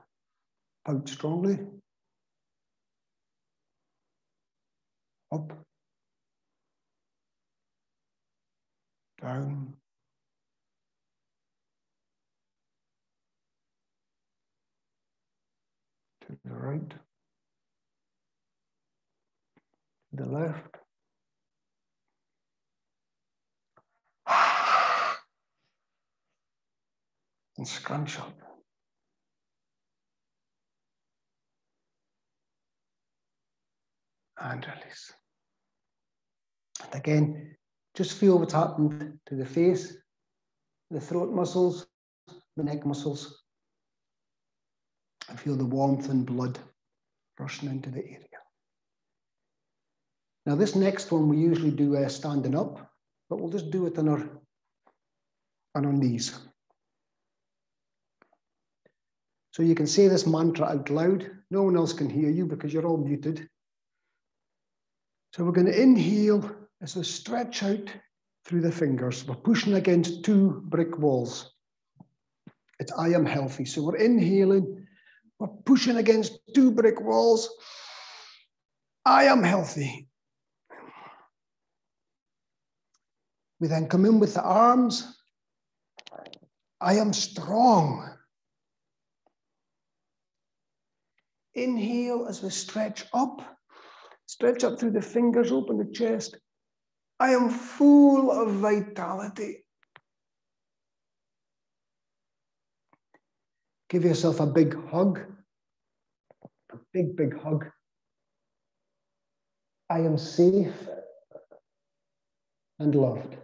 Pout strongly. Up. Down. to the right, to the left. And scrunch up. And release. And again, just feel what's happened to the face, the throat muscles, the neck muscles. And feel the warmth and blood rushing into the area. Now this next one we usually do standing up, but we'll just do it on our knees. So you can say this mantra out loud. No one else can hear you because you're all muted. So we're going to inhale as we stretch out through the fingers. We're pushing against 2 brick walls. It's I am healthy. So we're inhaling. We're pushing against 2 brick walls. I am healthy. We then come in with the arms. I am strong. Inhale as we stretch up through the fingers, open the chest. I am full of vitality. Give yourself a big hug, a big, big hug. I am safe and loved.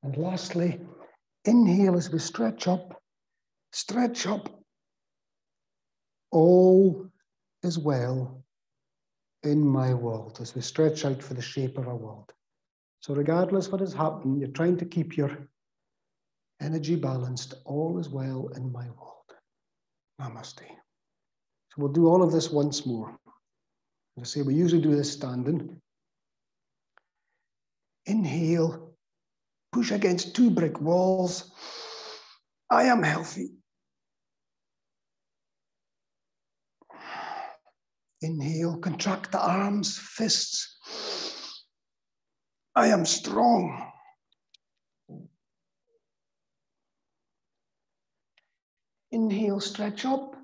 And lastly, inhale as we stretch up. All is well in my world as we stretch out for the shape of our world. So regardless what is happening, you're trying to keep your energy balanced. All is well in my world. Namaste. So we'll do all of this once more. As I say, we usually do this standing. Inhale, push against 2 brick walls. I am healthy. Inhale, contract the arms, fists. I am strong. Inhale, stretch up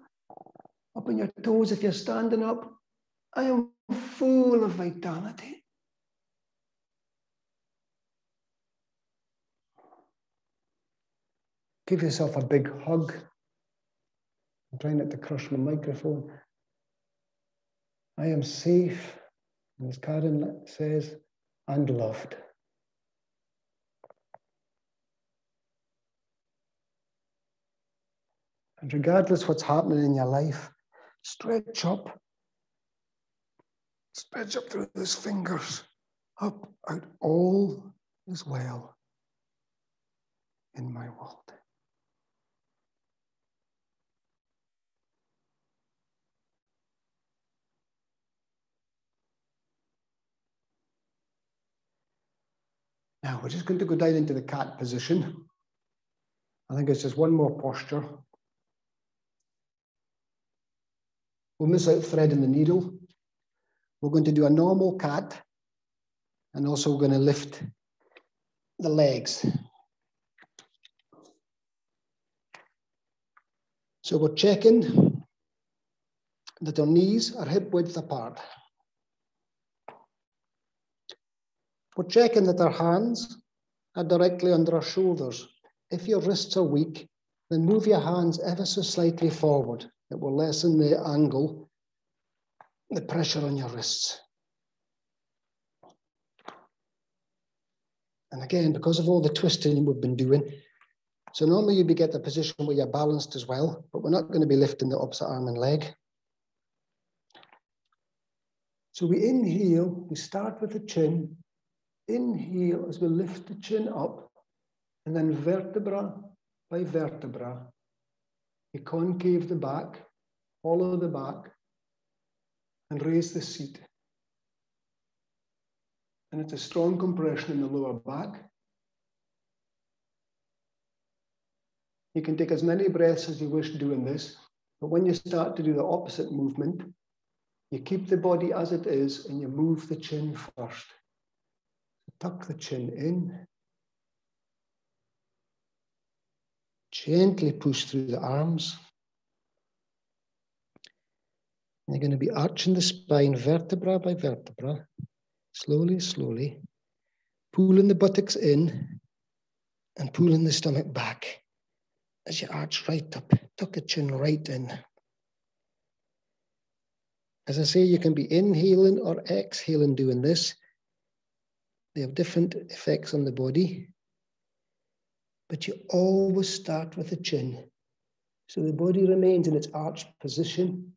on your toes if you're standing up. I am full of vitality. Give yourself a big hug. I'm trying not to crush my microphone. I am safe, as Karen says, and loved. And regardless what's happening in your life, stretch up through those fingers, up, out, all is well in my world. Now we're just going to go down into the cat position. I think it's just one more posture. We'll miss out threading the needle. We're going to do a normal cat, and also we're going to lift the legs. So we're checking that our knees are hip width apart. We're checking that our hands are directly under our shoulders. If your wrists are weak, then move your hands ever so slightly forward. It will lessen the angle, the pressure on your wrists. And again, because of all the twisting we've been doing, so normally you'd get the position where you're balanced as well, but we're not going to be lifting the opposite arm and leg. So we inhale, we start with the chin. Inhale as we lift the chin up, and then vertebra by vertebra, you concave the back, hollow the back, and raise the seat. And it's a strong compression in the lower back. You can take as many breaths as you wish doing this, but when you start to do the opposite movement, you keep the body as it is and you move the chin first. Tuck the chin in. Gently push through the arms. You're going to be arching the spine vertebra by vertebra, slowly, slowly, pulling the buttocks in and pulling the stomach back as you arch right up, tuck the chin right in. As I say, you can be inhaling or exhaling doing this. They have different effects on the body, but you always start with the chin. So the body remains in its arched position.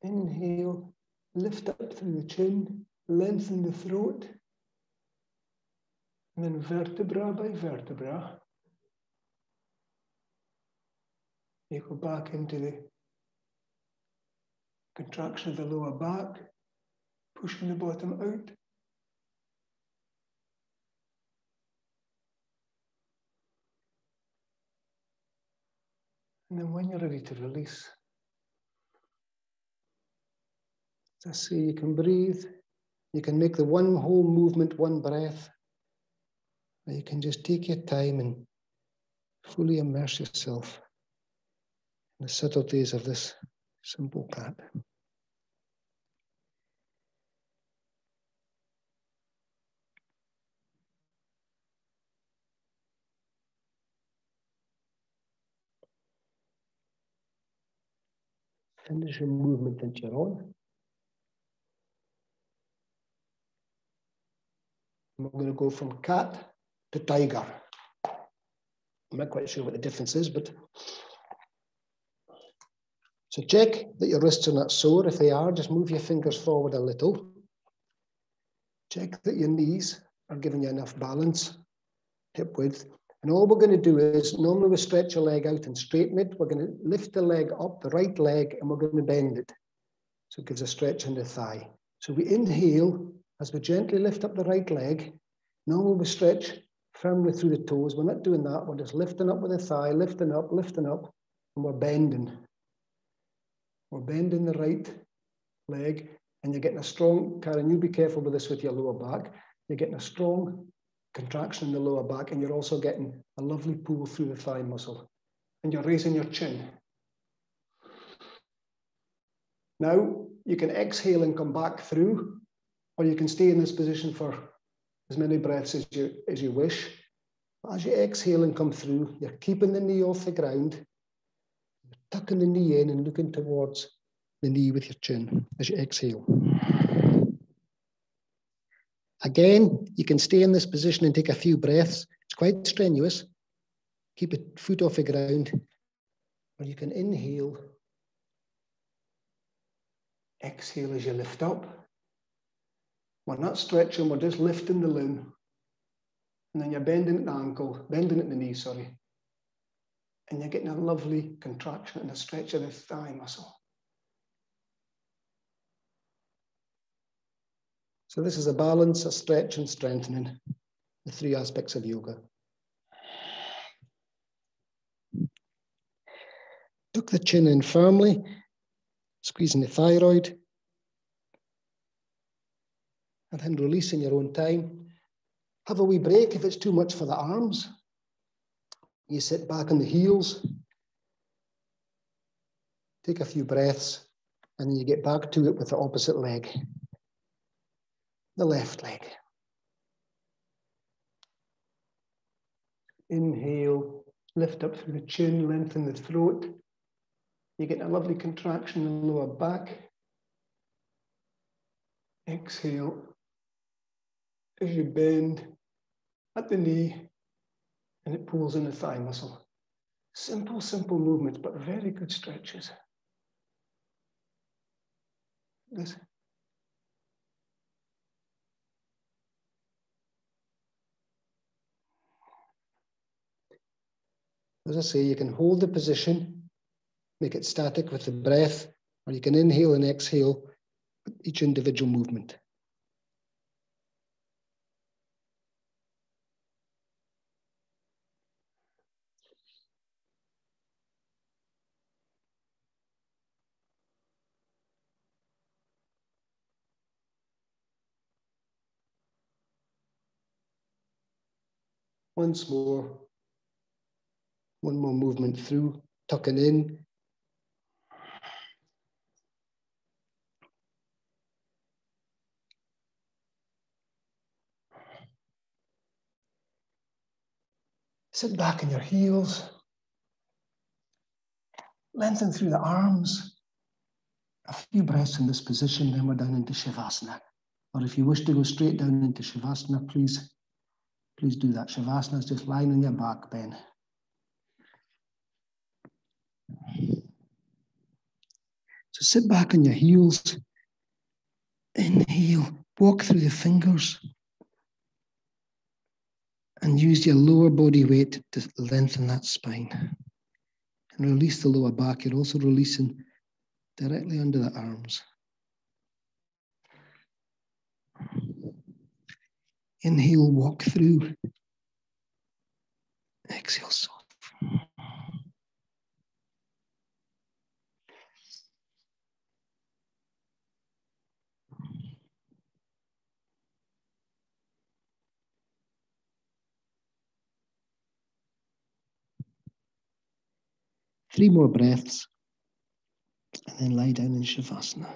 Inhale, lift up through the chin, lengthen the throat, and then vertebra by vertebra, you go back into the contraction of the lower back, pushing the bottom out. And then when you're ready to release, as I say, you can breathe. You can make the one whole movement, one breath. Or you can just take your time and fully immerse yourself in the subtleties of this simple cat. Finish your movement that you're on. And we're going to go from cat to tiger. I'm not quite sure what the difference is, but so check that your wrists are not sore. If they are, just move your fingers forward a little. Check that your knees are giving you enough balance, hip width. And all we're going to do is, normally we stretch your leg out and straighten it. We're going to lift the leg up, the right leg, and we're going to bend it. So it gives a stretch in the thigh. So we inhale as we gently lift up the right leg. Normally we stretch firmly through the toes. We're not doing that. We're just lifting up with the thigh, lifting up, and we're bending. We're bending the right leg, and you're getting a strong, Karen, you be careful with this with your lower back. You're getting a strong contraction in the lower back, and you're also getting a lovely pull through the thigh muscle. And you're raising your chin. Now, you can exhale and come back through, or you can stay in this position for as many breaths as you wish. But as you exhale and come through, you're keeping the knee off the ground, you're tucking the knee in and looking towards the knee with your chin as you exhale. Again, you can stay in this position and take a few breaths. It's quite strenuous. Keep a foot off the ground. Or you can inhale, exhale as you lift up. We're not stretching, we're just lifting the limb. And then you're bending at the ankle, bending at the knee, sorry. And you're getting a lovely contraction and a stretch of the thigh muscle. So this is a balance, a stretch and strengthening, the three aspects of yoga. Tuck the chin in firmly, squeezing the thyroid, and then release in your own time. Have a wee break if it's too much for the arms. You sit back on the heels, take a few breaths, and then you get back to it with the opposite leg, the left leg. Inhale, lift up through the chin, lengthen the throat. You get a lovely contraction in the lower back. Exhale as you bend at the knee, and it pulls in the thigh muscle. Simple, simple movements, but very good stretches. This. As I say, you can hold the position, make it static with the breath, or you can inhale and exhale with each individual movement. Once more. One more movement through, tucking in. Sit back on your heels. Lengthen through the arms. A few breaths in this position, then we're down into Shavasana. Or if you wish to go straight down into Shavasana, please do that. Shavasana is just lying on your back, Ben. So sit back on your heels. Inhale, walk through the fingers. And use your lower body weight to lengthen that spine. And release the lower back. You're also releasing directly under the arms. Inhale, walk through. Exhale, soft. 3 more breaths, and then lie down in Shavasana.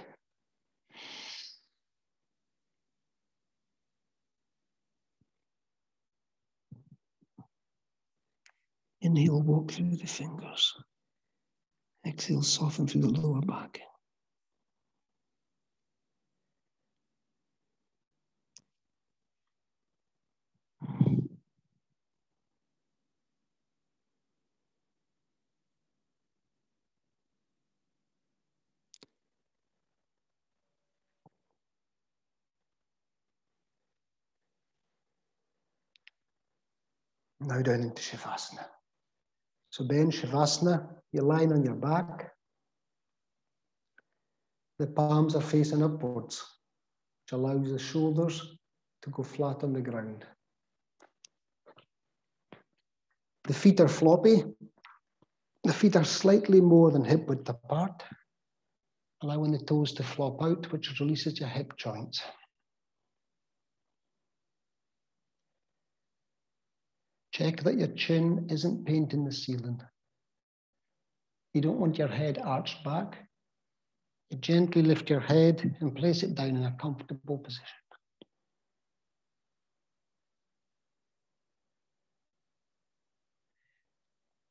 Inhale, walk through the fingers. Exhale, soften through the lower back. Now down into Shavasana. So Ben, Shavasana, you're lying on your back. The palms are facing upwards, which allows the shoulders to go flat on the ground. The feet are floppy. The feet are slightly more than hip width apart, allowing the toes to flop out, which releases your hip joints. Check that your chin isn't painting the ceiling. You don't want your head arched back. You gently lift your head and place it down in a comfortable position.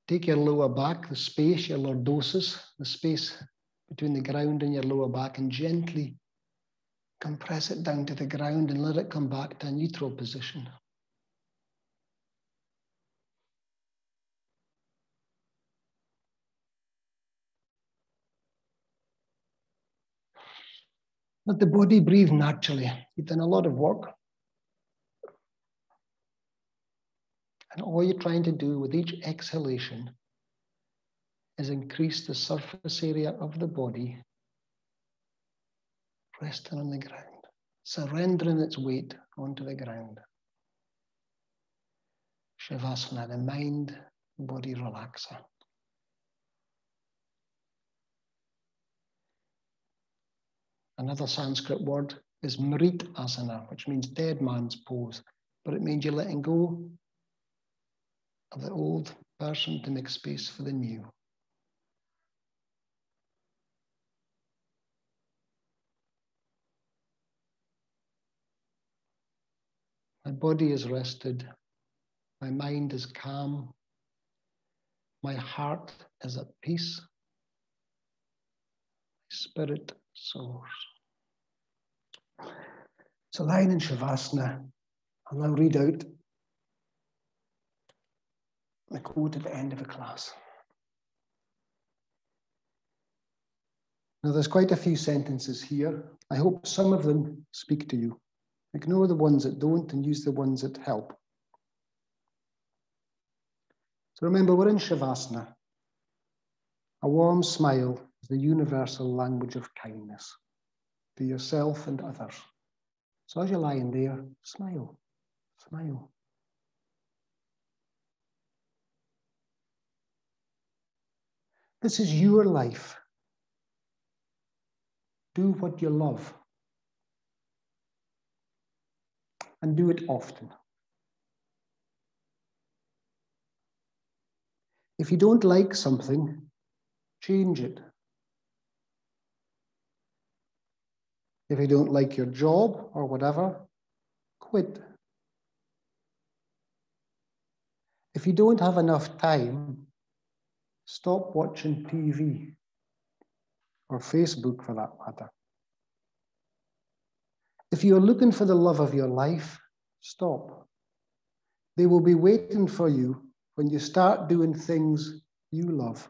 Take your lower back, the space, your lordosis, the space between the ground and your lower back, and gently compress it down to the ground and let it come back to a neutral position. Let the body breathe naturally. You've done a lot of work. And all you're trying to do with each exhalation is increase the surface area of the body, resting on the ground, surrendering its weight onto the ground. Shavasana, the mind, body relaxer. Another Sanskrit word is Mrit Asana, which means dead man's pose, but it means you're letting go of the old person to make space for the new. My body is rested, my mind is calm, my heart is at peace, my spirit soars. So lying in Shavasana, I'll now read out the quote at the end of the class. Now there's quite a few sentences here. I hope some of them speak to you. Ignore the ones that don't and use the ones that help. So remember, we're in Shavasana. A warm smile is the universal language of kindness to yourself and others. So as you're lying there, smile, smile. This is your life. Do what you love. And do it often. If you don't like something, change it. If you don't like your job or whatever, quit. If you don't have enough time, stop watching TV or Facebook for that matter. If you're looking for the love of your life, stop. They will be waiting for you when you start doing things you love.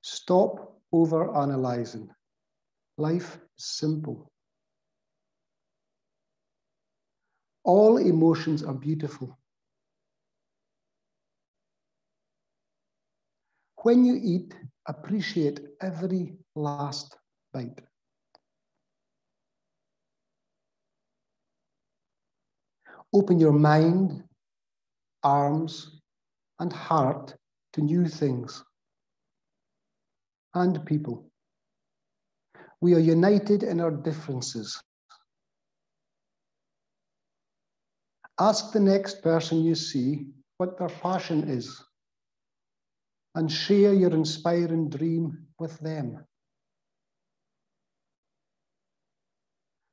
Stop over-analyzing. Life is simple. All emotions are beautiful. When you eat, appreciate every last bite. Open your mind, arms, and heart to new things and people. We are united in our differences. Ask the next person you see what their passion is and share your inspiring dream with them.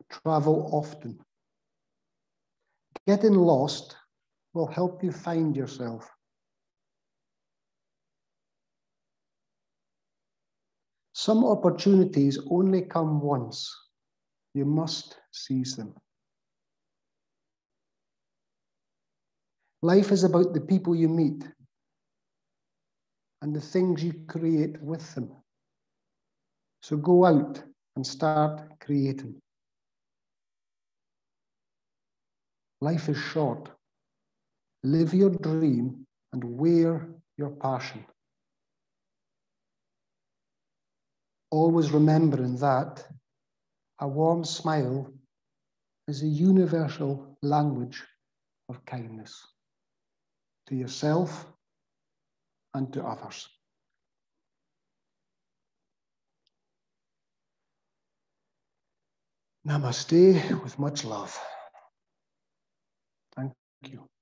Travel often. Getting lost will help you find yourself. Some opportunities only come once. You must seize them. Life is about the people you meet and the things you create with them. So go out and start creating. Life is short. Live your dream and wear your passion. Always remembering that a warm smile is a universal language of kindness to yourself and to others. Namaste with much love. Thank you.